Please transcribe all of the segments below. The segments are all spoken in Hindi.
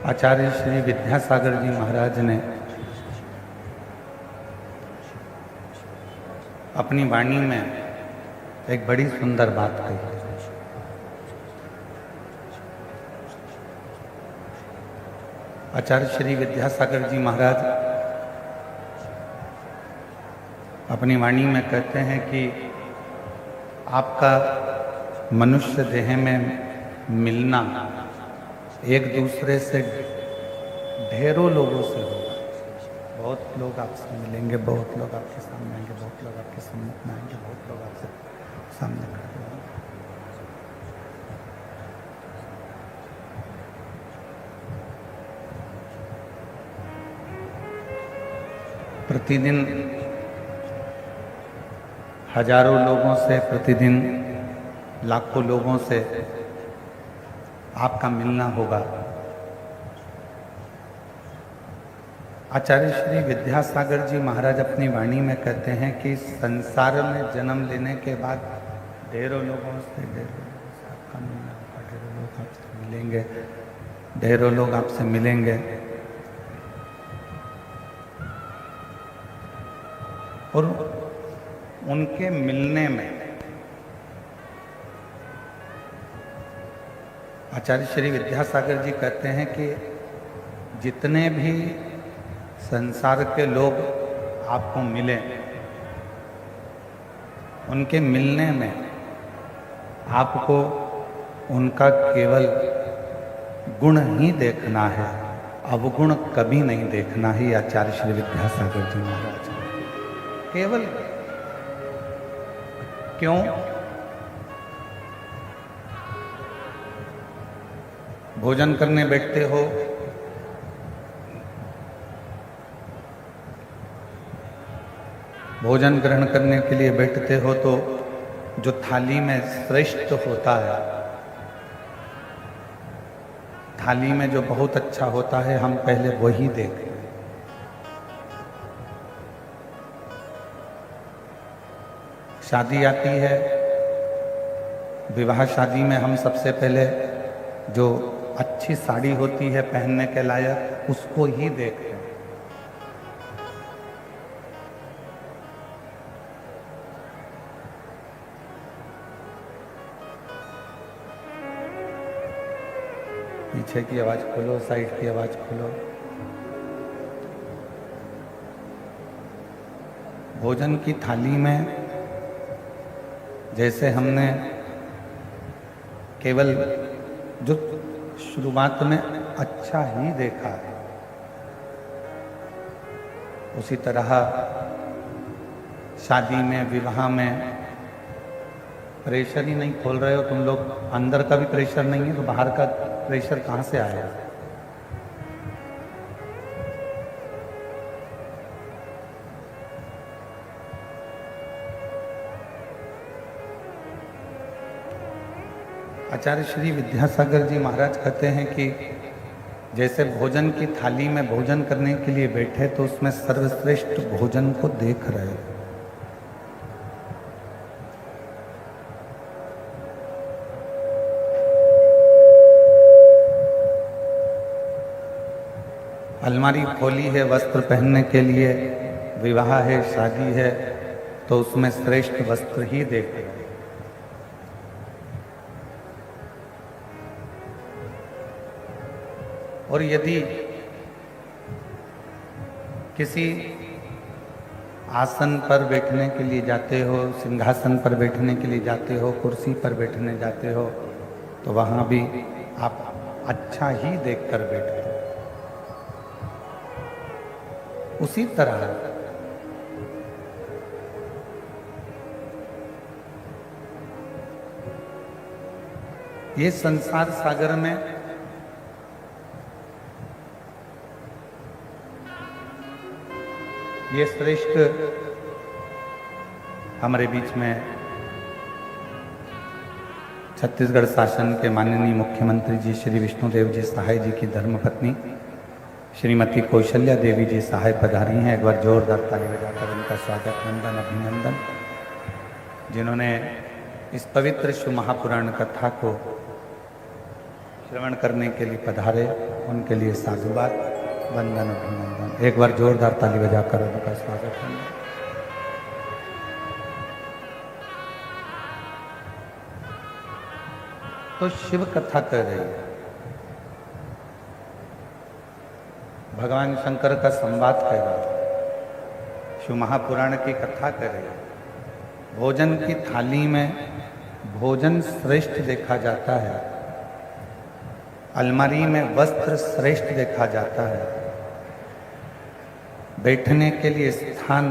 आचार्य श्री विद्यासागर जी महाराज ने अपनी वाणी में एक बड़ी सुंदर बात कही। आचार्य श्री विद्यासागर जी महाराज अपनी वाणी में कहते हैं कि आपका मनुष्य देह में मिलना एक दूसरे से ढेरों लोगों से होगा। बहुत लोग आपसे मिलेंगे, बहुत लोग आपके सामने आएंगे, बहुत लोग आपके सम्मुख में आएंगे, बहुत लोग आपसे सामने खड़े होंगे। प्रतिदिन हजारों लोगों से, प्रतिदिन लाखों लोगों से आपका मिलना होगा। आचार्य श्री विद्यासागर जी महाराज अपनी वाणी में कहते हैं कि संसार में जन्म लेने के बाद ढेरों लोगों से आपका मिलना होगा, ढेरों लोग आपसे मिलेंगे, ढेरों लोग आपसे मिलेंगे। और उनके मिलने में आचार्य श्री विद्यासागर जी कहते हैं कि जितने भी संसार के लोग आपको मिले, उनके मिलने में आपको उनका केवल गुण ही देखना है, अवगुण कभी नहीं देखना ही। आचार्य श्री विद्यासागर जी महाराज केवल क्यों? भोजन करने बैठते हो, भोजन ग्रहण करने के लिए बैठते हो तो जो थाली में श्रेष्ठ होता है, थाली में जो बहुत अच्छा होता है, हम पहले वही देखते हैं। शादी आती है, विवाह शादी में हम सबसे पहले जो अच्छी साड़ी होती है पहनने के लायक, उसको ही देखते हैं। पीछे की आवाज खोलो, साइड की आवाज खोलो। भोजन की थाली में जैसे हमने केवल जो शुरुआत में अच्छा ही देखा है, उसी तरह शादी में, विवाह में प्रेशर ही नहीं खोल रहे हो तुम लोग। अंदर का भी प्रेशर नहीं है तो बाहर का प्रेशर कहाँ से आया? आचार्य श्री विद्यासागर जी महाराज कहते हैं कि जैसे भोजन की थाली में भोजन करने के लिए बैठे तो उसमें सर्वश्रेष्ठ भोजन को देख रहे हो। अलमारी खोली है वस्त्र पहनने के लिए, विवाह है, शादी है, तो उसमें श्रेष्ठ वस्त्र ही देख रहे हो। और यदि किसी आसन पर बैठने के लिए जाते हो, सिंहासन पर बैठने के लिए जाते हो, कुर्सी पर बैठने जाते हो, तो वहाँ भी आप अच्छा ही देखकर बैठते हो। उसी तरह ये संसार सागर में ये श्रेष्ठ हमारे बीच में छत्तीसगढ़ शासन के माननीय मुख्यमंत्री जी श्री विष्णुदेव जी सहाय जी की धर्मपत्नी श्रीमती कौशल्या देवी जी सहाय पधारी हैं। एक बार जोरदार ताली बजाकर उनका स्वागत, वंदन, अभिनंदन। जिन्होंने इस पवित्र शिव महापुराण कथा को श्रवण करने के लिए पधारे, उनके लिए साधुवाद, वंदन अभिनंदन। एक बार जोरदार ताली बजाकर उनका स्वागत करना। तो शिव कथा कर रही है, भगवान शंकर का संवाद कर रहा है, शिव महापुराण की कथा कर रही है। भोजन की थाली में भोजन श्रेष्ठ देखा जाता है, अलमारी में वस्त्र श्रेष्ठ देखा जाता है, बैठने के लिए स्थान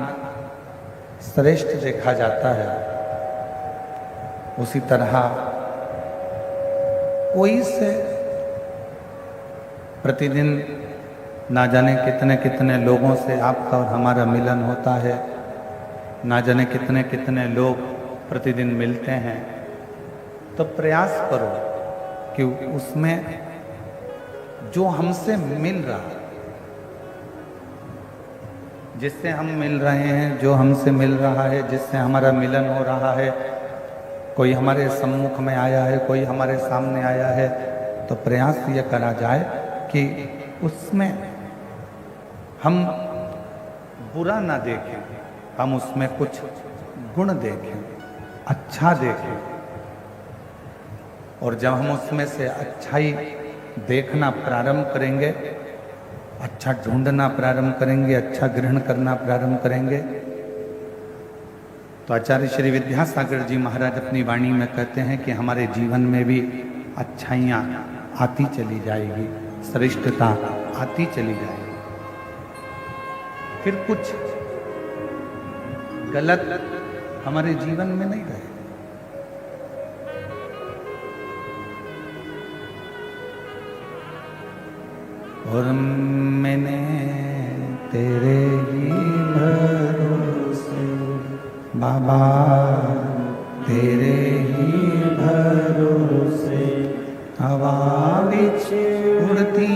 श्रेष्ठ देखा जाता है। उसी तरह कोई से प्रतिदिन ना जाने कितने कितने लोगों से आपका और हमारा मिलन होता है, ना जाने कितने कितने लोग प्रतिदिन मिलते हैं। तो प्रयास करो कि उसमें जो हमसे मिल रहा है, जिससे हम मिल रहे हैं, जो हमसे मिल रहा है, जिससे हमारा मिलन हो रहा है, कोई हमारे सम्मुख में आया है, कोई हमारे सामने आया है, तो प्रयास ये करा जाए कि उसमें हम बुरा ना देखें, हम उसमें कुछ गुण देखें, अच्छा देखें। और जब हम उसमें से अच्छाई देखना प्रारंभ करेंगे, अच्छा ढूंढना प्रारंभ करेंगे, अच्छा ग्रहण करना प्रारंभ करेंगे, तो आचार्य श्री विद्यासागर जी महाराज अपनी वाणी में कहते हैं कि हमारे जीवन में भी अच्छाइयाँ आती चली जाएगी, श्रेष्ठता आती चली जाएगी। फिर कुछ गलत हमारे जीवन में नहीं रहे। और मैंने तेरे ही भरोसे बाबा, तेरे ही भरोसे हवा बिच उड़ती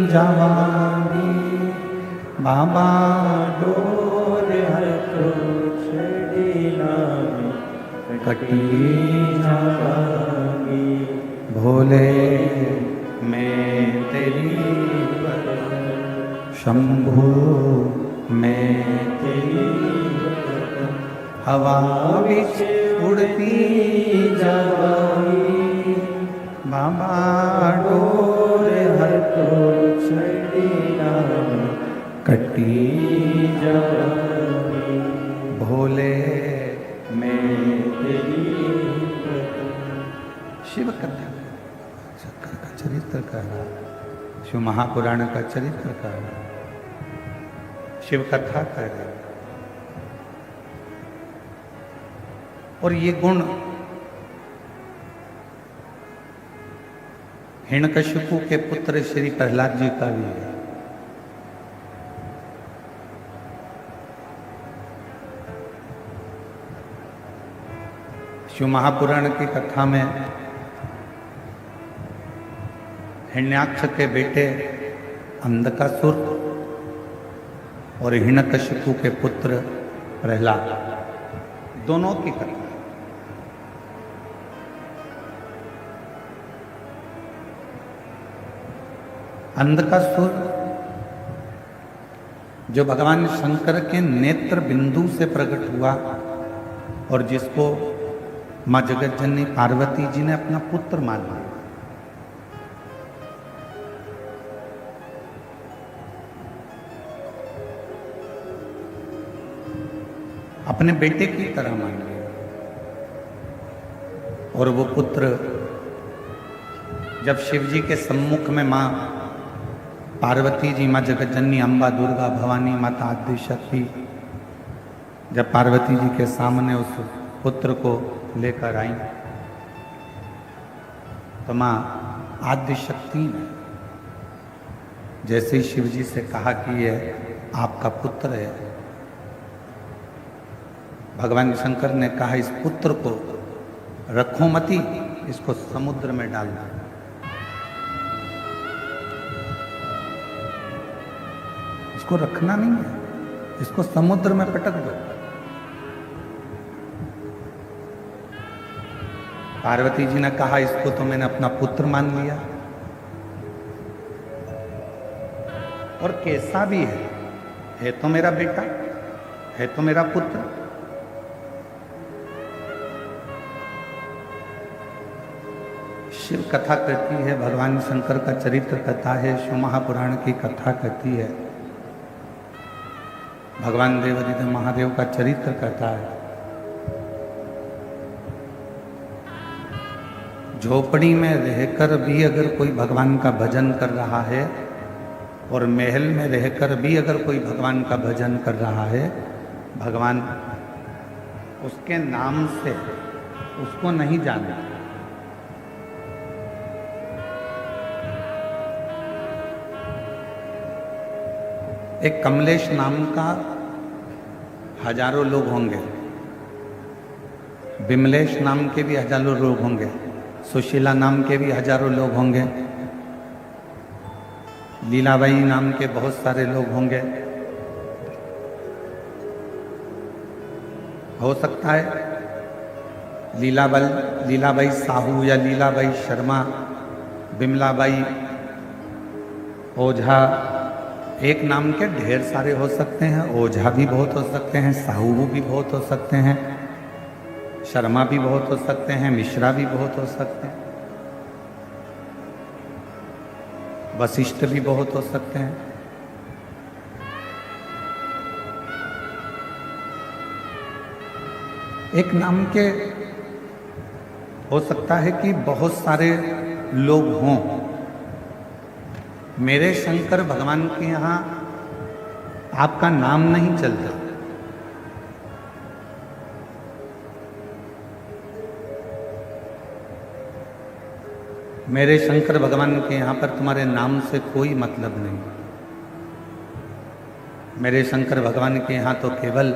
जवानी बाबा, डोर हर कटी जावानी। भोले मैं तेरी शंभू, मैं तेरी हवा बिच उड़ती जावानी बाबा, डोर हर कटी जावानी। भोले मैं तेरी शिव कथा शंकर का चरित्र का, शिव महापुराण का चरित्र का, शिव कथा कर रहे। और ये गुण हिरण्यकशिपु के पुत्र श्री प्रहलाद जी का भी है। शिव महापुराण की कथा में हिरण्याक्ष के बेटे अंधकासुर और हिरण्यकशिपु के पुत्र प्रहलाद, दोनों की कथा। अंधकासुर जो भगवान शंकर के नेत्र बिंदु से प्रकट हुआ और जिसको मां जगत जननी पार्वती जी ने अपना पुत्र मान लिया। अपने बेटे की तरह मान लिया। और वो पुत्र जब शिव जी के सम्मुख में मां पार्वती जी, मां जगत जननी, अम्बा, दुर्गा, भवानी, माता आदि शक्ति, जब पार्वती जी के सामने उस पुत्र को लेकर आई, तो मां आदि शक्ति ने जैसे ही शिव जी से कहा कि ये आपका पुत्र है, भगवान शंकर ने कहा इस पुत्र को रखो मती, इसको समुद्र में डालना। इसको रखना नहीं है, इसको समुद्र में पटक दो। पार्वती जी ने कहा इसको तो मैंने अपना पुत्र मान लिया, और कैसा भी है तो मेरा बेटा, है तो मेरा पुत्र। शिव कथा कहती है, भगवान शंकर का चरित्र कथा है, शिव महापुराण की कथा कहती है, भगवान देवादिदेव महादेव का चरित्र कथा है। झोपड़ी में रहकर भी अगर कोई भगवान का भजन कर रहा है, और महल में रहकर भी अगर कोई भगवान का भजन कर रहा है, भगवान उसके नाम से उसको नहीं जाने। एक कमलेश नाम का हजारों लोग होंगे, विमलेश नाम के भी हजारों लोग होंगे, सुशीला नाम के भी हजारों लोग होंगे, लीलाबाई नाम के बहुत सारे लोग होंगे। हो सकता है लीलाबाई साहू या लीलाबाई शर्मा, विमलाबाई, ओझा, एक नाम के ढेर सारे हो सकते हैं। ओझा भी बहुत हो सकते हैं, साहू भी बहुत हो सकते हैं, शर्मा भी बहुत हो सकते हैं, मिश्रा भी बहुत हो सकते हैं, वशिष्ठ भी बहुत हो सकते हैं। एक नाम के हो सकता है कि बहुत सारे लोग हों। मेरे शंकर भगवान के यहाँ आपका नाम नहीं चलता, मेरे शंकर भगवान के यहाँ पर तुम्हारे नाम से कोई मतलब नहीं। मेरे शंकर भगवान के यहाँ तो केवल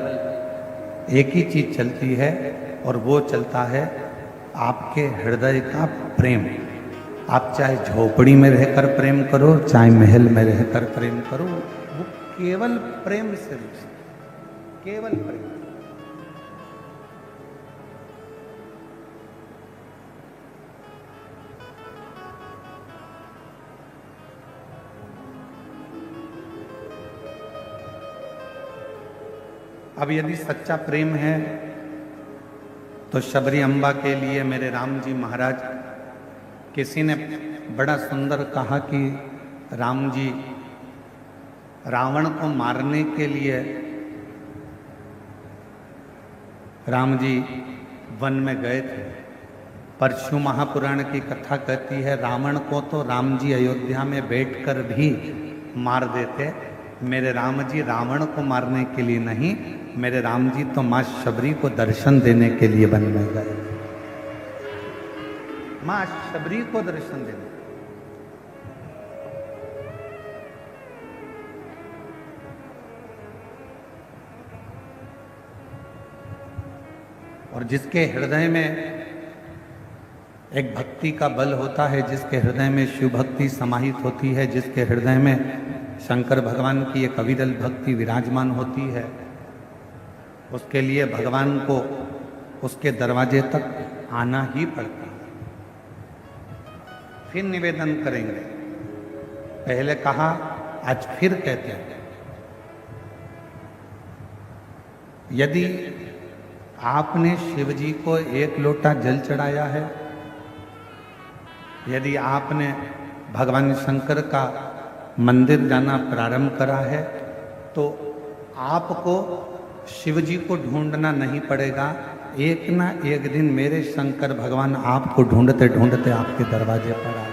एक ही चीज चलती है, और वो चलता है आपके हृदय का प्रेम। आप चाहे झोपड़ी में रहकर प्रेम करो, चाहे महल में रहकर प्रेम करो, वो केवल प्रेम से, केवल प्रेम। अब यदि सच्चा प्रेम है तो शबरी अम्बा के लिए मेरे राम जी महाराज, किसी ने बड़ा सुंदर कहा कि राम जी रावण को मारने के लिए राम जी वन में गए थे। परशु महापुराण की कथा कहती है रावण को तो राम जी अयोध्या में बैठकर भी मार देते, मेरे राम जी रावण को मारने के लिए नहीं, मेरे राम जी तो माँ शबरी को दर्शन देने के लिए वन में गए, माँ शबरी को दर्शन देने। और जिसके हृदय में एक भक्ति का बल होता है, जिसके हृदय में शिव भक्ति समाहित होती है, जिसके हृदय में शंकर भगवान की एक अविरल भक्ति विराजमान होती है, उसके लिए भगवान को उसके दरवाजे तक आना ही पड़ता है। फिर निवेदन करेंगे, पहले कहा आज फिर कहते हैं, यदि आपने शिव जी को एक लोटा जल चढ़ाया है, यदि आपने भगवान शंकर का मंदिर जाना प्रारंभ करा है, तो आपको शिव जी को ढूंढना नहीं पड़ेगा। एक ना एक दिन मेरे शंकर भगवान आपको ढूंढते ढूंढते आपके दरवाजे पर आए।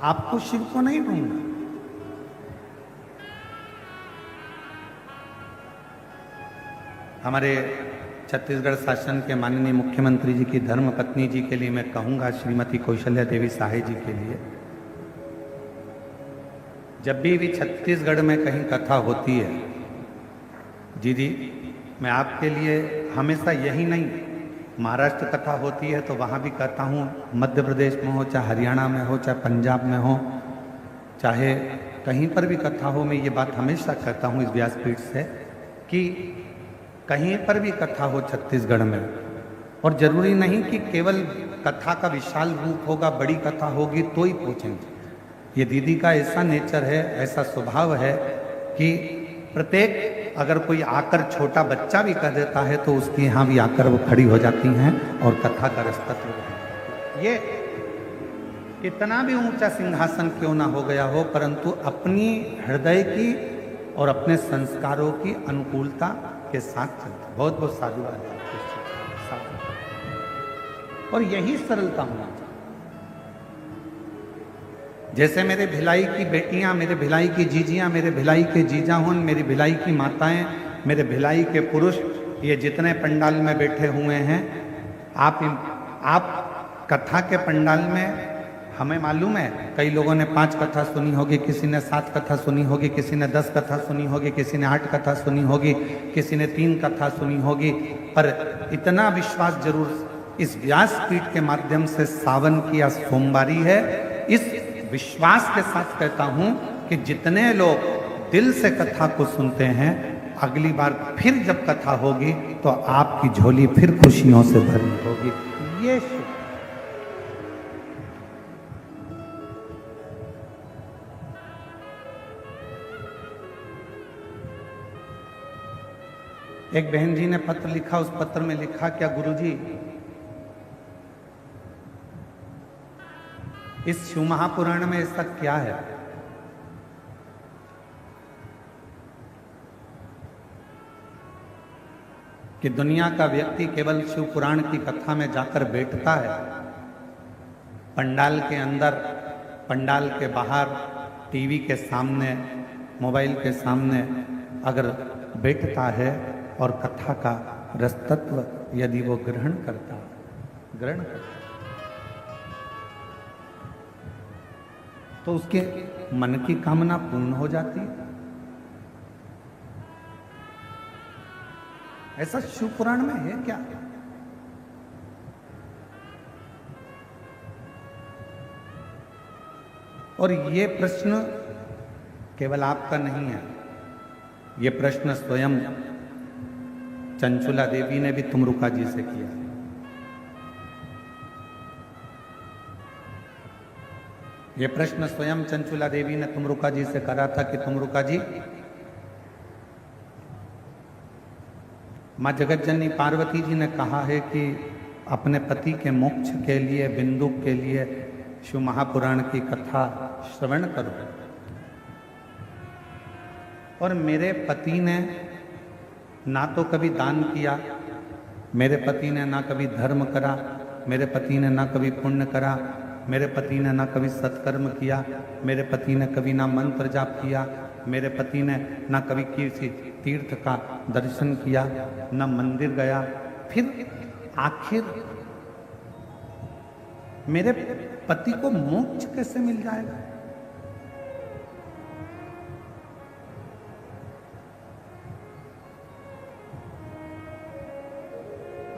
आपको शिव को नहीं ढूंढना। हमारे छत्तीसगढ़ शासन के माननीय मुख्यमंत्री जी की धर्म पत्नी जी के लिए मैं कहूंगा, श्रीमती कौशल्या देवी साहे जी के लिए, जब भी छत्तीसगढ़ में कहीं कथा होती है, दीदी मैं आपके लिए हमेशा यही नहीं, महाराष्ट्र कथा होती है तो वहाँ भी कहता हूँ, मध्य प्रदेश में हो, चाहे हरियाणा में हो, चाहे पंजाब में हो, चाहे कहीं पर भी कथा हो, मैं ये बात हमेशा कहता हूँ इस व्यासपीठ से कि कहीं पर भी कथा हो छत्तीसगढ़ में, और जरूरी नहीं कि केवल कथा का विशाल रूप होगा, बड़ी कथा होगी तो ही पहुंचेंगे। ये दीदी का ऐसा नेचर है, ऐसा स्वभाव है कि प्रत्येक अगर कोई आकर छोटा बच्चा भी कह देता है तो उसके यहाँ भी आकर वो खड़ी हो जाती हैं और कथा का रसतत्व। ये कितना भी ऊंचा सिंहासन क्यों ना हो गया हो, परंतु अपनी हृदय की और अपने संस्कारों की अनुकूलता के साथ चलते। बहुत बहुत साधुवाद है आपके साथ। और यही सरलता होना चाहिए। जैसे मेरे भिलाई की बेटियां, मेरे भिलाई की जीजियां, मेरे भिलाई के जीजा हों, मेरी भिलाई की माताएं, मेरे भिलाई के पुरुष, ये जितने पंडाल में बैठे हुए हैं, आप कथा के पंडाल में, हमें मालूम है कई लोगों ने 5 कथा सुनी होगी, किसी ने 7 कथा सुनी होगी, किसी ने 10 कथा सुनी होगी, किसी ने 8 कथा सुनी होगी, किसी ने 3 कथा सुनी होगी, पर इतना विश्वास जरूर इस व्यासपीठ के माध्यम से सावन की या सोमवारी है। इस विश्वास के साथ कहता हूं कि जितने लोग दिल से कथा को सुनते हैं, अगली बार फिर जब कथा होगी तो आपकी झोली फिर खुशियों से भरी होगी। ये एक बहन जी ने पत्र लिखा, उस पत्र में लिखा, क्या गुरुजी इस शिव महापुराण में ऐसा क्या है कि दुनिया का व्यक्ति केवल शिव पुराण की कथा में जाकर बैठता है, पंडाल के अंदर, पंडाल के बाहर, टीवी के सामने, मोबाइल के सामने अगर बैठता है और कथा का रसतत्व यदि वो ग्रहण करता तो उसके मन की कामना पूर्ण हो जाती है। ऐसा शिव पुराण में है क्या? और ये प्रश्न केवल आपका नहीं है, ये प्रश्न स्वयं चंचुला देवी ने भी तुमरुका जी से किया। ये प्रश्न स्वयं चंचुला देवी ने तुमरुका जी से करा था कि तुमरुका जी, माँ जगतजननी पार्वती जी ने कहा है कि अपने पति के मोक्ष के लिए, बिंदु के लिए शिव महापुराण की कथा श्रवण करो। और मेरे पति ने ना तो कभी दान किया, मेरे पति ने ना कभी धर्म करा, मेरे पति ने ना कभी पुण्य करा, मेरे पति ने ना कभी सत्कर्म किया, मेरे पति ने कभी ना मंत्र जाप किया, मेरे पति ने ना कभी किसी तीर्थ का दर्शन किया, ना मंदिर गया। फिर आखिर मेरे पति को मोक्ष कैसे मिल जाएगा?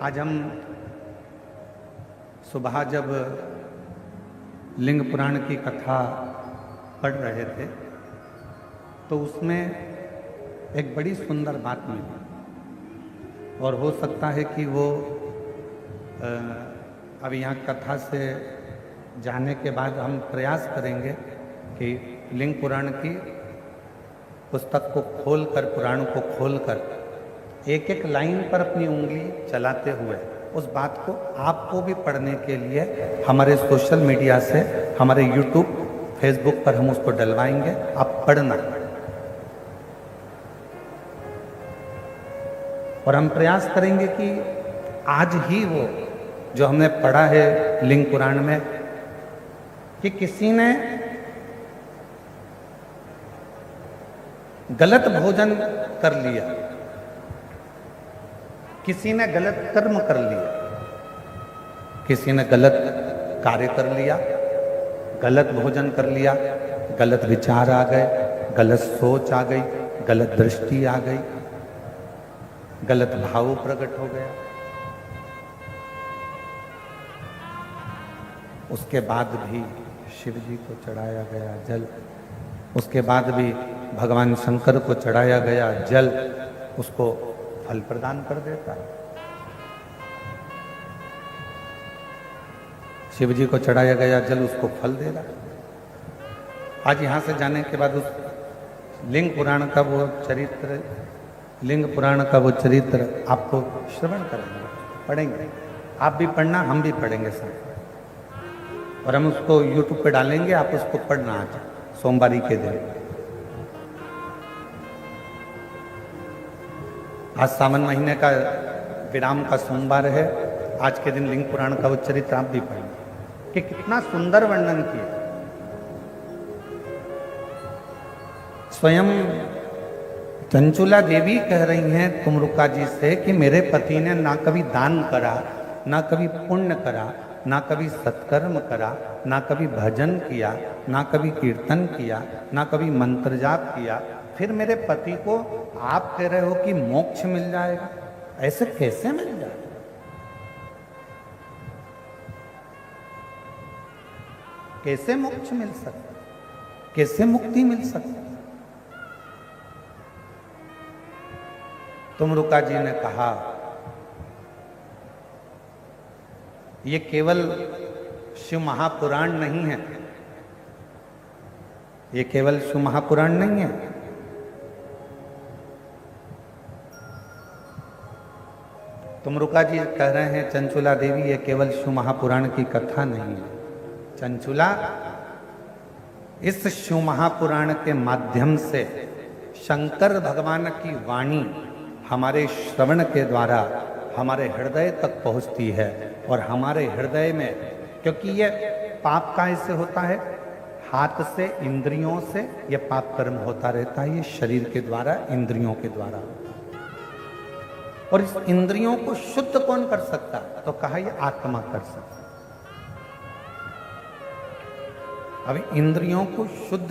आज हम सुबह जब लिंग पुराण की कथा पढ़ रहे थे तो उसमें एक बड़ी सुंदर बात मिली, और हो सकता है कि वो अब यहाँ कथा से जाने के बाद हम प्रयास करेंगे कि लिंग पुराण की पुस्तक को खोलकर, पुराण को खोलकर एक एक लाइन पर अपनी उंगली चलाते हुए उस बात को आपको भी पढ़ने के लिए हमारे सोशल मीडिया से, हमारे यूट्यूब, फेसबुक पर हम उसको डलवाएंगे। आप पढ़ना, और हम प्रयास करेंगे कि आज ही वो जो हमने पढ़ा है लिंग पुराण में कि किसी ने गलत भोजन कर लिया, किसी ने गलत कर्म कर लिया, किसी ने गलत कार्य कर लिया, गलत भोजन कर लिया, गलत विचार आ गए, गलत सोच आ गई, गलत दृष्टि आ गई, गलत भाव प्रकट हो गया। उसके बाद भी शिव जी को चढ़ाया गया जल, उसके बाद भी भगवान शंकर को चढ़ाया गया जल, उसको फल प्रदान कर देता है। शिव जी को चढ़ाया गया जल उसको फल दे रहा है। आज यहाँ से जाने के बाद उस लिंग पुराण का वो चरित्र, लिंग पुराण का वो चरित्र आपको श्रवण करेंगे, पढ़ेंगे। आप भी पढ़ना, हम भी पढ़ेंगे साथ, और हम उसको YouTube पे डालेंगे, आप उसको पढ़ना आज सोमवारी के दिन। आज सावन महीने का विराम का सोमवार है। आज के दिन लिंग पुराण का वो चरित्र आप भी पढ़ेंगे कि कितना सुंदर वर्णन किया। स्वयं चंचुला देवी कह रही हैं तुमरुका जी से कि मेरे पति ने ना कभी दान करा, ना कभी पुण्य करा, ना कभी सत्कर्म करा, ना कभी भजन किया, ना कभी कीर्तन किया, ना कभी मंत्र जाप किया, फिर मेरे पति को आप कह रहे हो कि मोक्ष मिल जाएगा। ऐसे कैसे मिल जाएगा? कैसे मोक्ष मिल सकता, कैसे मुक्ति मिल सकती? तुमरुका जी ने कहा ये केवल शिव महापुराण नहीं है, ये केवल शिव महापुराण नहीं है, तुमरुका जी कह रहे हैं चंचुला देवी ये केवल शिव महापुराण की कथा नहीं है। चंचुला, इस शिव महापुराण के माध्यम से शंकर भगवान की वाणी हमारे श्रवण के द्वारा हमारे हृदय तक पहुंचती है, और हमारे हृदय में, क्योंकि ये पाप काय से होता है, हाथ से, इंद्रियों से ये पाप कर्म होता रहता है, ये शरीर के द्वारा, इंद्रियों के द्वारा। और इस इंद्रियों को शुद्ध कौन कर सकता? तो कहा ये आत्मा कर सकता। अब इंद्रियों को शुद्ध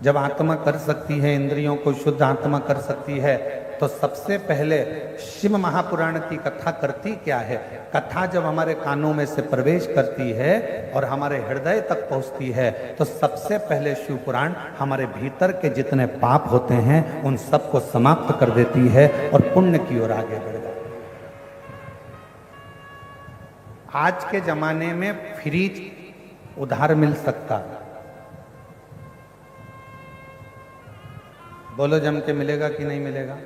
जब आत्मा कर सकती है, इंद्रियों को शुद्ध आत्मा कर सकती है, तो सबसे पहले शिव महापुराण की कथा करती क्या है? कथा जब हमारे कानों में से प्रवेश करती है और हमारे हृदय तक पहुंचती है, तो सबसे पहले शिव पुराण हमारे भीतर के जितने पाप होते हैं उन सबको समाप्त कर देती है और पुण्य की ओर आगे बढ़ जाती है। आज के जमाने में फ्रिज उधार मिल सकता, बोलो जम के मिलेगा कि नहीं मिलेगा?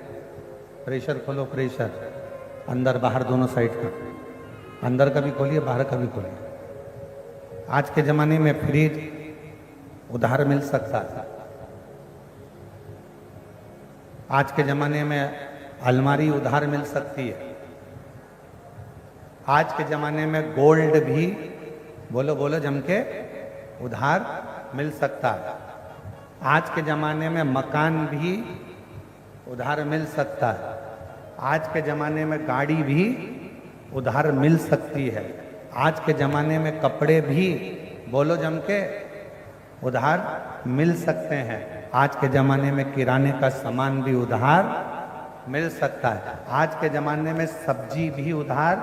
प्रेशर खोलो, प्रेशर अंदर बाहर दोनों साइड का, अंदर का भी खोलिए, बाहर का भी खोलिए। आज के जमाने में फ्रिज उधार मिल सकता है। आज के जमाने में अलमारी उधार मिल सकती है। आज के जमाने में गोल्ड भी, बोलो बोलो जम के, उधार मिल सकता है। आज के जमाने में मकान भी उधार मिल सकता है। आज के जमाने में गाड़ी भी उधार मिल सकती है। आज के जमाने में कपड़े भी, बोलो जम के, उधार मिल सकते हैं। आज के जमाने में किराने का सामान भी उधार मिल सकता है। आज के जमाने में सब्जी भी उधार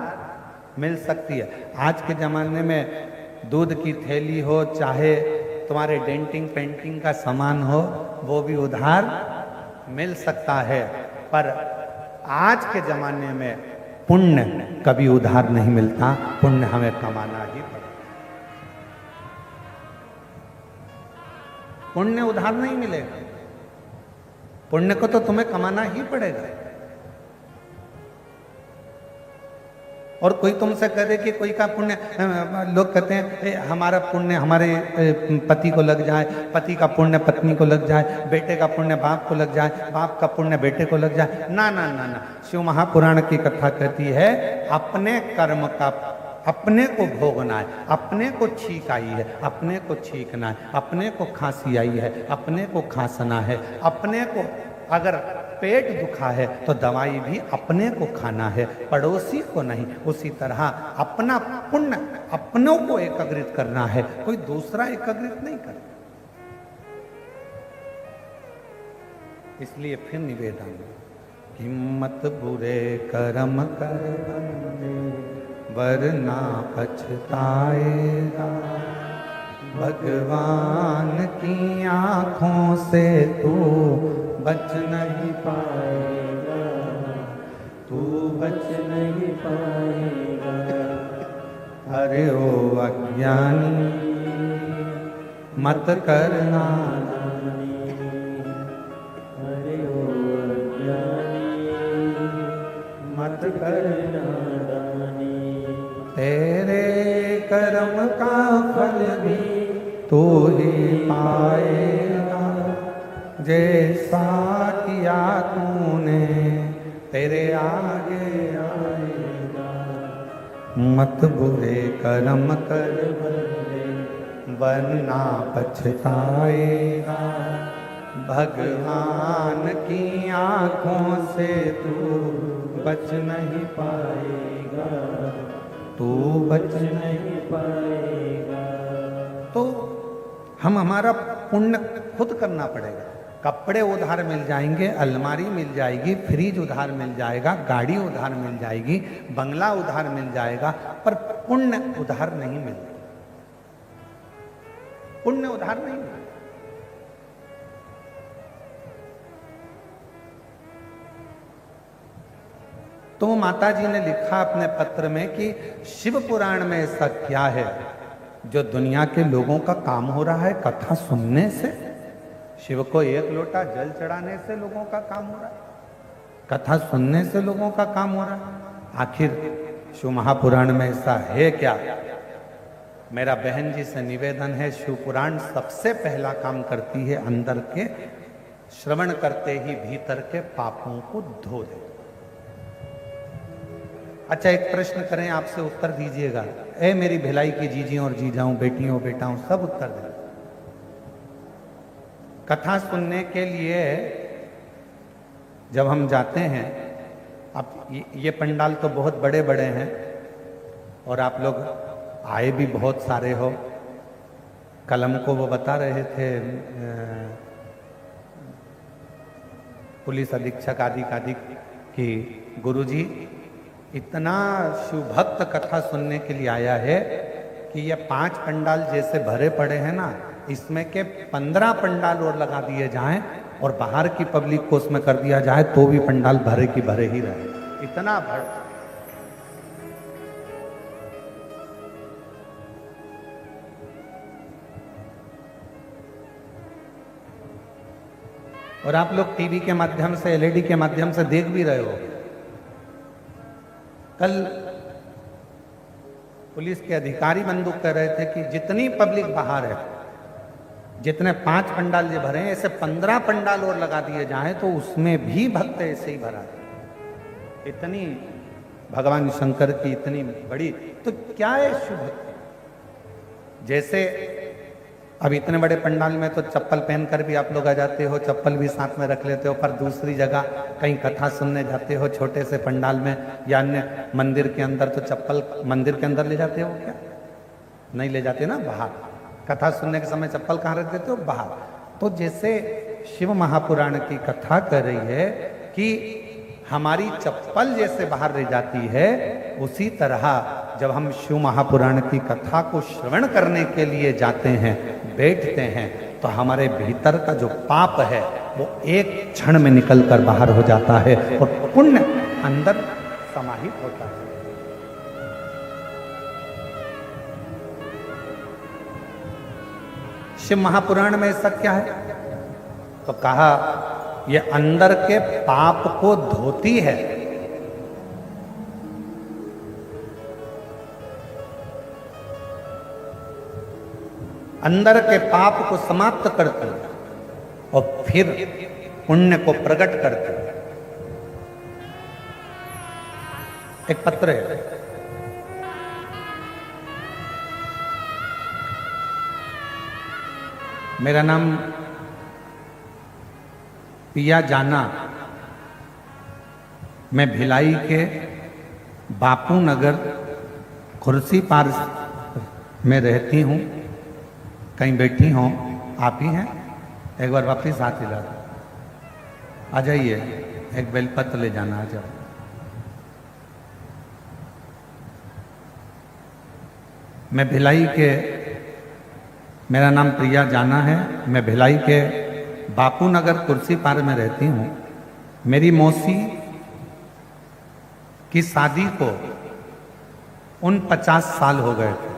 मिल सकती है। आज के जमाने में दूध की थैली हो, चाहे तुम्हारे डेंटिंग पेंटिंग का सामान हो, वो भी उधार मिल सकता है। पर आज के जमाने में पुण्य कभी उधार नहीं मिलता, पुण्य हमें कमाना ही पड़ेगा। पुण्य उधार नहीं मिलेगा, पुण्य को तो तुम्हें कमाना ही पड़ेगा। और कोई तुमसे कह दे कि कोई का पुण्य, लोग कहते हैं हमारा पुण्य हमारे पति को लग जाए, पति का पुण्य पत्नी को लग जाए, बेटे का पुण्य बाप को लग जाए, बाप का पुण्य बेटे को लग जाए। ना ना ना ना, शिव महापुराण की कथा कहती है अपने कर्म का अपने को भोगना है, अपने को छींक आई है, अपने को छींकना है, अपने को खांसी आई है, अपने को खांसना है, अपने को अगर पेट दुखा है तो दवाई भी अपने को खाना है, पड़ोसी को नहीं। उसी तरह अपना पुण्य अपनों को एकाग्रित करना है, कोई दूसरा एकाग्रित नहीं करना। इसलिए फिर निवेदन, हिम्मत बुरे कर्म कर बंदे वरना पछताएगा, भगवान की आंखों से तू बच नहीं पाएगा। बच नहीं पाएगा। अरे ओ अज्ञानी मत करना, अरे ओ अज्ञानी मत करना दानी। तेरे कर्म का फल भी तू ही पाएगा, जैसा किया तूने तेरे आगे आएगा। मत बुरे कर्म कर बंदे वरना पछताएगा। भगवान की आंखों से तू बच नहीं पाएगा, तू बच नहीं पाएगा। तो हम हमारा पुण्य खुद करना पड़ेगा। कपड़े उधार मिल जाएंगे, अलमारी मिल जाएगी, फ्रिज उधार मिल जाएगा, गाड़ी उधार मिल जाएगी, बंगला उधार मिल जाएगा, पर पुण्य उधार नहीं मिलता। पुण्य उधार नहीं मिलता। तो माता जी ने लिखा अपने पत्र में कि शिव पुराण में ऐसा क्या है जो दुनिया के लोगों का काम हो रहा है कथा सुनने से। शिव को एक लोटा जल चढ़ाने से लोगों का काम हो रहा है, कथा सुनने से लोगों का काम हो रहा है। आखिर शिव महापुराण में ऐसा है क्या? मेरा बहन जी से निवेदन है, शिव पुराण सबसे पहला काम करती है अंदर के, श्रवण करते ही भीतर के पापों को धो दे। अच्छा, एक प्रश्न करें, आपसे उत्तर दीजिएगा। ए मेरी भिलाई की जीजियों और जीजाओं, बेटियों बेटाओं, सब उत्तर दें। कथा सुनने के लिए जब हम जाते हैं, अब ये पंडाल तो बहुत बड़े बड़े हैं और आप लोग आए भी बहुत सारे हो। कल हमको वो बता रहे थे पुलिस अधीक्षक आदि कि गुरुजी इतना शिव भक्त कथा सुनने के लिए आया है कि ये 5 पंडाल जैसे भरे पड़े हैं ना, इसमें के 15 पंडाल और लगा दिए जाएं और बाहर की पब्लिक को उसमें कर दिया जाए तो भी पंडाल भरे की भरे ही रहे। इतना भर। और आप लोग टीवी के माध्यम से, एलईडी के माध्यम से देख भी रहे हो। कल पुलिस के अधिकारी बंदूक कह रहे थे कि जितनी पब्लिक बाहर है, जितने 5 पंडाल जो भरे हैं, ऐसे 15 पंडाल और लगा दिए जाएं तो उसमें भी भक्त ऐसे ही भरा है। इतनी भगवान शंकर की इतनी बड़ी, तो क्या है शिव भक्ति? जैसे अब इतने बड़े पंडाल में तो चप्पल पहनकर भी आप लोग आ जाते हो, चप्पल भी साथ में रख लेते हो, पर दूसरी जगह कहीं कथा सुनने जाते हो छोटे से पंडाल में या अन्य मंदिर के अंदर, तो चप्पल मंदिर के अंदर ले जाते हो क्या? नहीं ले जाते ना, बाहर। कथा सुनने के समय चप्पल कहाँ रख देते हो? बाहर। तो जैसे शिव महापुराण की कथा कर रही है कि हमारी चप्पल जैसे बाहर रह जाती है, उसी तरह जब हम शिव महापुराण की कथा को श्रवण करने के लिए जाते हैं, बैठते हैं, तो हमारे भीतर का जो पाप है वो एक क्षण में निकलकर बाहर हो जाता है और पुण्य अंदर समाहित होता है। शिव महापुराण में ऐसा क्या है? तो कहा ये अंदर के पाप को धोती है। अंदर के पाप को समाप्त करती और फिर पुण्य को प्रकट करती। एक पत्र है, मेरा नाम पिया जाना, मैं भिलाई के बापू नगर खुर्सी पार में रहती हूँ। कहीं बैठी हो आप ही हैं? एक बार वापिस हाथ हिला दो। आ जाइए, एक बेलपत्र ले जाना, आ जाओ। मैं भिलाई के, मेरा नाम प्रिया जाना है, मैं भिलाई के बापू नगर कुर्सी पार में रहती हूँ। मेरी मौसी की शादी को उन 50 साल हो गए थे।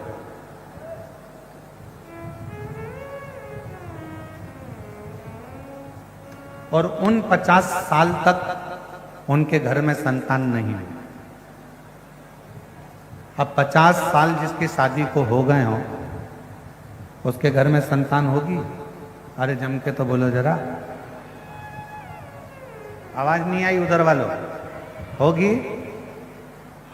और उन 50 साल तक उनके घर में संतान नहीं हुई। अब 50 साल जिसकी शादी को हो गए हो, उसके घर में संतान होगी? अरे जम के तो बोलो जरा, आवाज नहीं आई उधर वालों। होगी?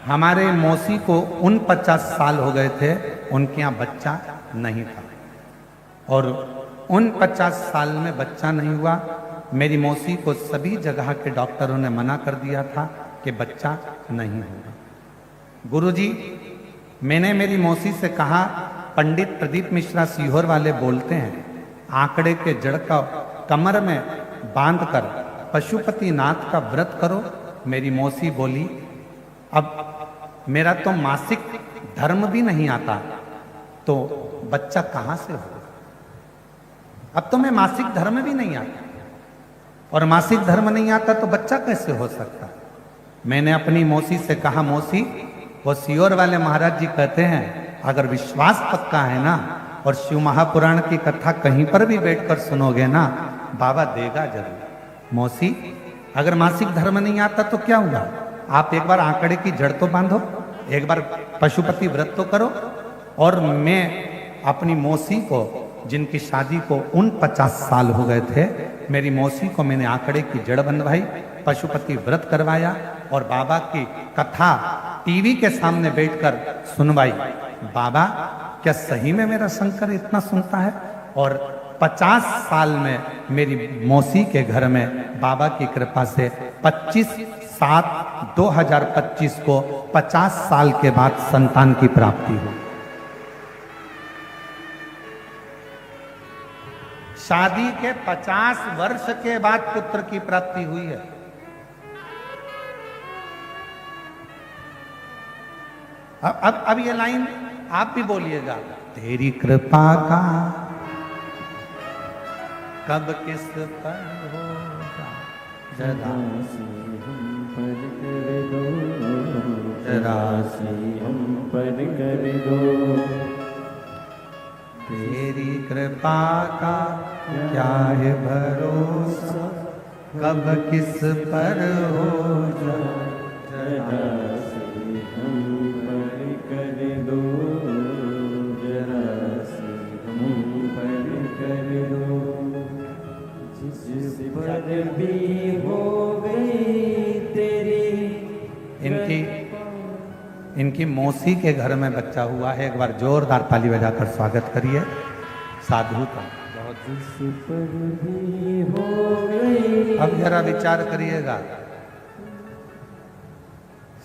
हमारे मौसी को उन 50 साल हो गए थे, उनके यहाँ बच्चा नहीं था, और उन 50 साल में बच्चा नहीं हुआ। मेरी मौसी को सभी जगह के डॉक्टरों ने मना कर दिया था कि बच्चा नहीं होगा। गुरुजी, मैंने मेरी मौसी से कहा, पंडित प्रदीप मिश्रा सीहोर वाले बोलते हैं, आंकड़े के जड़ का कमर में बांधकर पशुपतिनाथ का व्रत करो। मेरी मौसी बोली, अब मेरा तो मासिक धर्म भी नहीं आता, तो बच्चा कहां से होगा? अब तो मैं मासिक धर्म भी नहीं आता, और मासिक धर्म नहीं आता तो बच्चा कैसे हो सकता? मैंने अपनी मौसी से कहा, मौसी, वो सीहोर वाले महाराज जी कहते हैं, अगर विश्वास पक्का है ना, और शिव महापुराण की कथा कहीं पर भी बैठकर सुनोगे ना, बाबा देगा जरूर। मौसी, अगर मासिक धर्म नहीं आता तो क्या हुआ? आप एक बार आंकड़े की जड़ तो बांधो, एक बार पशुपति व्रत तो करो। और मैं अपनी मौसी को, जिनकी शादी को उन 50 साल हो गए थे, मेरी मौसी को मैंने आंकड़े की जड़ बंधवाई, पशुपति व्रत करवाया, और बाबा की कथा टीवी के सामने बैठकर सुनवाई। बाबा, क्या सही में मेरा शंकर इतना सुनता है? और 50 साल में मेरी मौसी के घर में बाबा की कृपा से 25/7/2025 को 50 साल के बाद संतान की प्राप्ति हुई। शादी के 50 वर्ष के बाद पुत्र की प्राप्ति हुई है। अब ये लाइन आप भी बोलिएगा, तेरी कृपा का कब किस पर होगा, जरा से हम पर कर दो। तेरी कृपा का क्या है भरोसा, कब किस पर हो जाए, जरा से हम पर कर दो, जरा से हम पर कर दो। जिस पर भी हो गई तेरी। इनकी मौसी के घर में बच्चा हुआ है। एक बार जोरदार ताली बजाकर स्वागत करिए साधु का। अब जरा विचार करिएगा,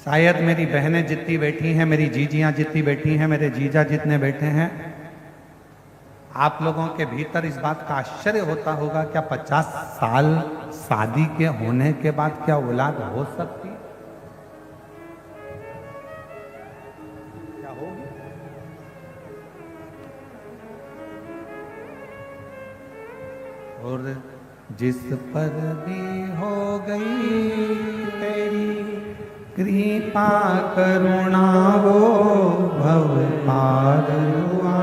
शायद मेरी बहनें जितनी बैठी हैं, मेरी जीजियां जितनी बैठी हैं, मेरे जीजा जितने बैठे हैं, आप लोगों के भीतर इस बात का आश्चर्य होता होगा, क्या 50 साल शादी के होने के बाद क्या औलाद हो सकती? क्या होगी? और जिस पर भी हो गई तेरी कृपा करुणा, वो भव पार हुआ,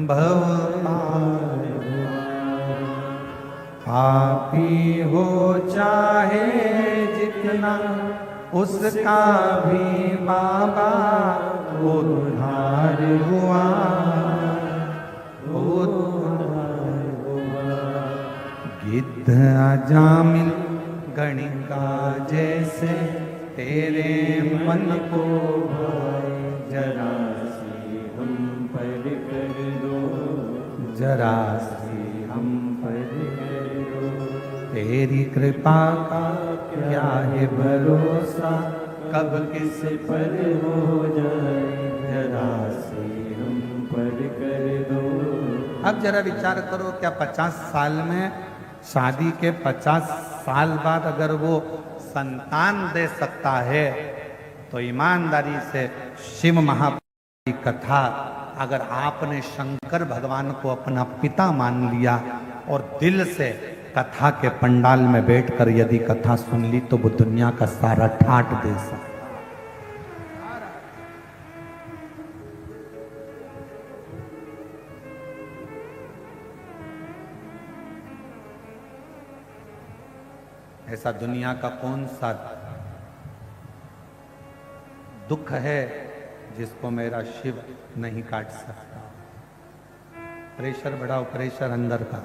भव पार हुआ। पापी हो चाहे जितना, उसका भी बाबा उद्धार हुआ, उद्धार हुआ। गिद्ध अजामिल गणिका जैसे तेरे मन को भाए, जरा सी हम पर कर दो, जरा सी हम पर कर दो। तेरी कृपा का क्या है भरोसा, कब किस पर हो जाए, जरा सी हम पर कर दो। अब जरा विचार करो, क्या 50 साल में, शादी के 50 साल बाद अगर वो संतान दे सकता है, तो ईमानदारी से शिव महापुराण की कथा, अगर आपने शंकर भगवान को अपना पिता मान लिया और दिल से कथा के पंडाल में बैठकर यदि कथा सुन ली तो वो दुनिया का सारा ठाट दे सकता। ऐसा दुनिया का कौन सा दुख है जिसको मेरा शिव नहीं काट सकता। प्रेशर बढ़ाओ, प्रेशर अंदर का।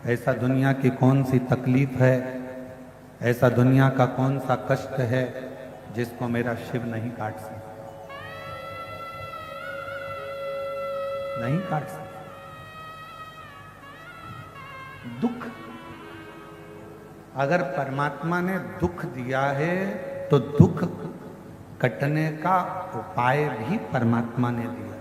ऐसा दुनिया की कौन सी तकलीफ है, ऐसा दुनिया का कौन सा कष्ट है जिसको मेरा शिव नहीं काट सकता, नहीं काट सकता। दुख, अगर परमात्मा ने दुख दिया है तो दुख कटने का उपाय भी परमात्मा ने दिया।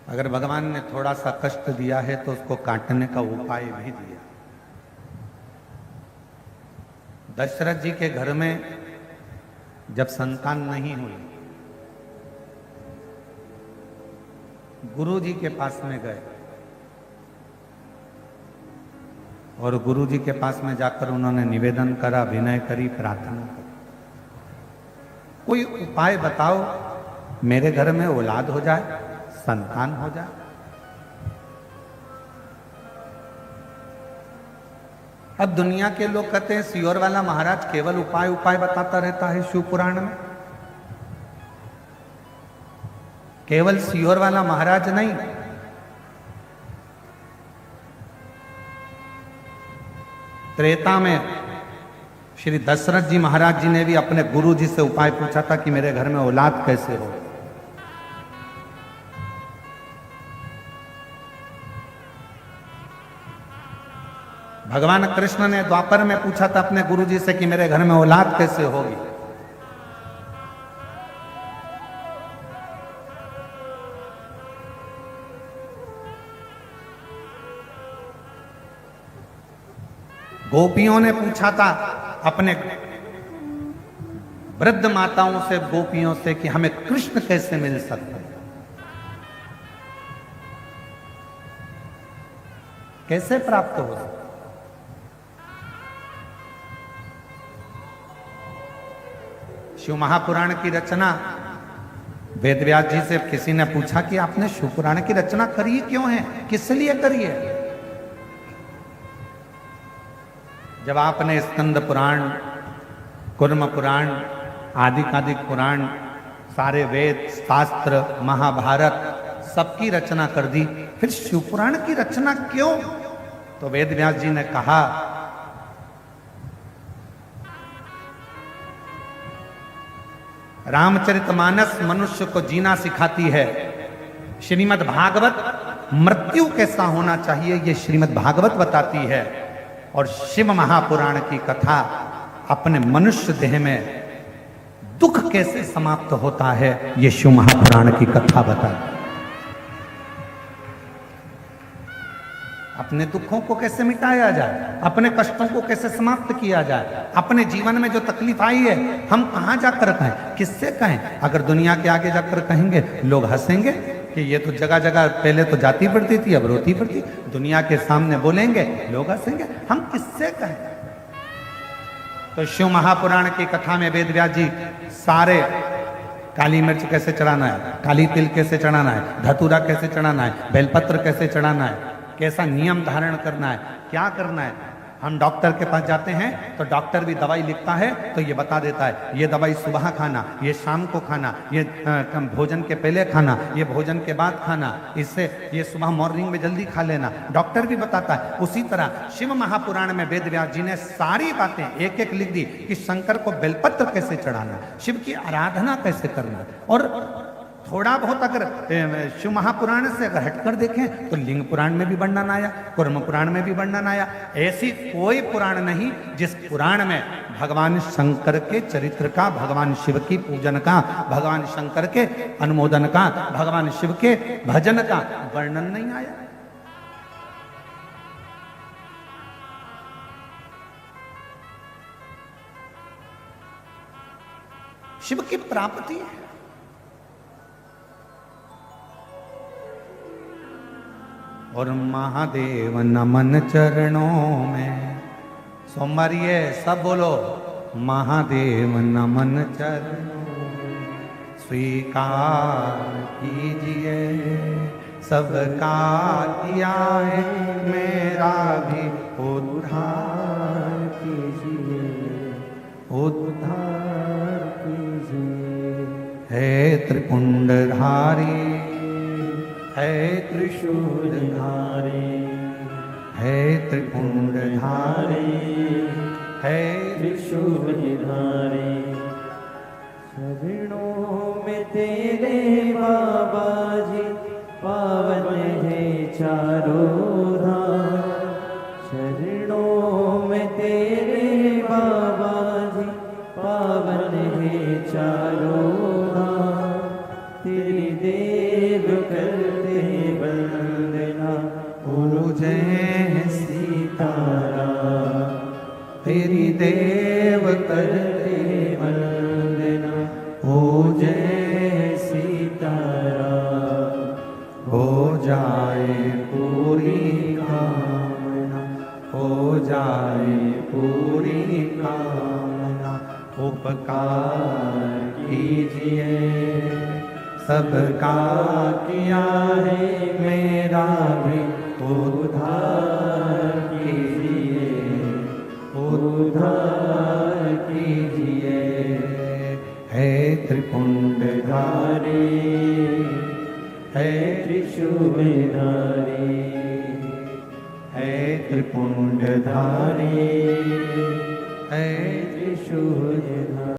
अगर भगवान ने थोड़ा सा कष्ट दिया है तो उसको काटने का उपाय भी दिया। दशरथ जी के घर में जब संतान नहीं हुई, गुरु जी के पास में गए और गुरु जी के पास में जाकर उन्होंने निवेदन करा, विनय करी, प्रार्थना करी, कोई उपाय बताओ मेरे घर में औलाद हो जाए, संतान हो जाए। अब दुनिया के लोग कहते हैं सियोर वाला महाराज केवल उपाय उपाय बताता रहता है शिव पुराण में। केवल सियोर वाला महाराज नहीं, त्रेता में श्री दशरथ जी महाराज जी ने भी अपने गुरु जी से उपाय पूछा था कि मेरे घर में औलाद कैसे हो। भगवान कृष्ण ने द्वापर में पूछा था अपने गुरु जी से कि मेरे घर में औलाद कैसे होगी। गोपियों ने पूछा था अपने वृद्ध माताओं से, गोपियों से कि हमें कृष्ण कैसे मिल सकते हैं, कैसे प्राप्त हो सकते। शिव महापुराण की रचना वेदव्यास जी से किसी ने पूछा कि आपने शिव पुराण की रचना करी क्यों है, किस लिए करी है। जब आपने स्कंद पुराण, कुर्म पुराण, आदिकादिक पुराण, सारे वेद शास्त्र, महाभारत सबकी रचना कर दी, फिर शिव पुराण की रचना क्यों। तो वेदव्यास जी ने कहा रामचरितमानस मनुष्य को जीना सिखाती है, श्रीमद् भागवत मृत्यु कैसा होना चाहिए ये श्रीमद् भागवत बताती है, और शिव महापुराण की कथा अपने मनुष्य देह में दुख कैसे समाप्त होता है ये शिव महापुराण की कथा बताती है। अपने दुखों को कैसे मिटाया जाए, अपने कष्टों को कैसे समाप्त किया जाए, अपने जीवन में जो तकलीफ आई है हम कहां जाकर कहें, किससे कहें। अगर दुनिया के आगे जाकर कहेंगे लोग हंसेंगे कि ये तो जगह जगह पहले तो जाती पड़ती थी अब रोती पड़ती। दुनिया के सामने बोलेंगे लोग हंसेंगे, हम किससे कहें। तो शिव महापुराण की कथा में वेदव्यास जी सारे काली मिर्च कैसे चढ़ाना है, काली तिल कैसे चढ़ाना है, धतूरा कैसे चढ़ाना है, बेलपत्र कैसे चढ़ाना है, कैसा नियम धारण करना है, क्या करना है। हम डॉक्टर के पास जाते हैं तो डॉक्टर भी दवाई लिखता है तो ये बता देता है ये दवाई सुबह खाना, ये शाम को खाना, ये भोजन के पहले खाना, ये भोजन के बाद खाना, इससे ये सुबह मॉर्निंग में जल्दी खा लेना, डॉक्टर भी बताता है। उसी तरह शिव महापुराण में वेदव्यास जी ने सारी बातें एक एक लिख दी कि शंकर को बेलपत्र कैसे चढ़ाना, शिव की आराधना कैसे करना। और थोड़ा बहुत अगर शिव महापुराण से अगर हटकर देखें तो लिंग पुराण में भी वर्णन आया, कुर्म पुराण में भी वर्णन आया। ऐसी कोई पुराण नहीं जिस पुराण में भगवान शंकर के चरित्र का, भगवान शिव की पूजन का, भगवान शंकर के अनुमोदन का, भगवान शिव के भजन का वर्णन नहीं आया। शिव की प्राप्ति है। और महादेव नमन चरणों में, सोमवार ये सब बोलो, महादेव नमन चरणों में स्वीकार कीजिए, सबका किया है मेरा भी उद्धार कीजिए, उद्धार कीजिए। हे त्रिपुंडधारी, है त्रिशूलधारी, है त्रिपुंडधारी, है त्रिशूलधारी। चरणों में तेरे बाबा जी पावन है चारों धाम। चरणों में तेरे बाबा जी पावन है चारों धाम। तेरी देव करते वंदना, ओ जय सीताराम। तेरी देव करते वंदना, ओ जय सीताराम। हो जाए पूरी कामना, हो जाए पूरी कामना। उपकार कीजिए, सबका किया है मेरा भी उद्धार कीजिए, उद्धार कीजिए। है त्रिपुंडधारी, है त्रिशूलधारी, है त्रिपुंडधारी, है त्रिशूलधारी।